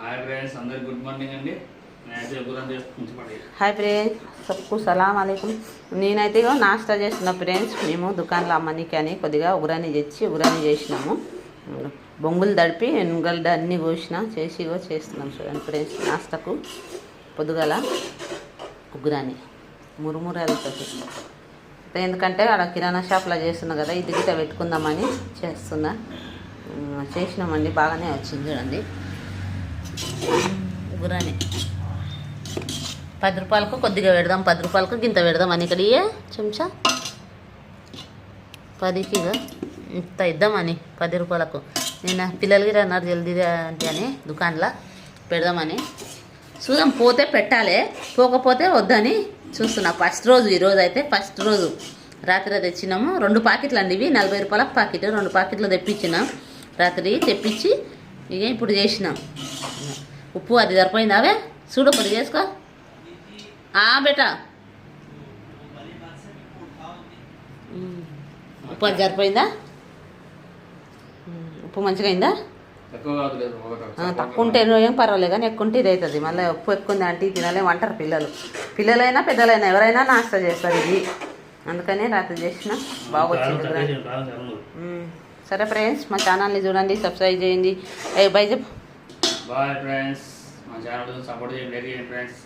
Hi friends, అందరికి good morning అండి. నేనైతే ఉగ్రాని చేసుకుంటున్నాను. హాయ్ ఫ్రెండ్స్, సబ్కు సలాం అలైకుం. నేనైతే నాస్టా చేస్తున్నా ఫ్రెండ్స్. మేము దుకాణంలో అమ్మనికి అని కొద్దిగా ఉగ్రాని తెచ్చి ఉగ్రాని చేసినాము. బొంగులు తడిపి ఎనుగల్డ అన్నీ చేసి చేస్తున్నాం చూడండి ఫ్రెండ్స్. నాస్టాకు పొద్దుగల ఉగ్రాని మురుమురాలతో. ఎందుకంటే అక్కడ కిరాణా షాప్లో చేస్తున్నా కదా, ఇది గిట్ట పెట్టుకుందామని చేస్తున్నా. చేసినామండి, బాగానే వచ్చింది చూడండి ఉగ్రాని. 10 రూపాయలకు కొద్దిగా పెడదాం, 10 రూపాయలకు గింత పెడదాం అని ఇక్కడ చెంచా 10కి ఇంత ఇద్దామని 10 రూపాయలకు. నేను పిల్లలకి అన్నారు జల్దీ అంటే అని దుకాణంలో పెడదామని చూద్దాం. పోతే పెట్టాలి, పోకపోతే వద్దని చూస్తున్నా. ఫస్ట్ రోజు ఈరోజు అయితే ఫస్ట్ రోజు. రాత్రి తెచ్చినాము 2 ప్యాకెట్లు అండి, ఇవి 40 రూపాయలకు ప్యాకెట్. 2 ప్యాకెట్లు తెప్పించినాం రాత్రి, తెప్పించి ఇక ఇప్పుడు చేసినాం. ఉప్పు అది సరిపోయింది, అవే చూడు కొద్ది చేసుకో బేటా. ఉప్పు అది సరిపోయిందా? ఉప్పు మంచిగా అయిందా? తక్కువ ఉంటే ఏం పర్వాలేదు, కానీ ఎక్కువ ఉంటే ఇది అవుతుంది. మళ్ళీ ఉప్పు ఎక్కువ ఉంది అంటే తినలేము అంటారు పిల్లలు. పిల్లలైనా పెద్దలైనా ఎవరైనా నాస్తా చేస్తారు ఇది. అందుకనే రాత్రి చేసిన బాగా వచ్చింది. సరే ఫ్రెండ్స్, మా ఛానల్ని చూడండి, సబ్స్క్రైబ్ చేయండి. బై చెప్పు. బాయ్ ఫ్రెండ్స్, మా ఛానల్ సపోర్ట్ చేయండి ఫ్రెండ్స్.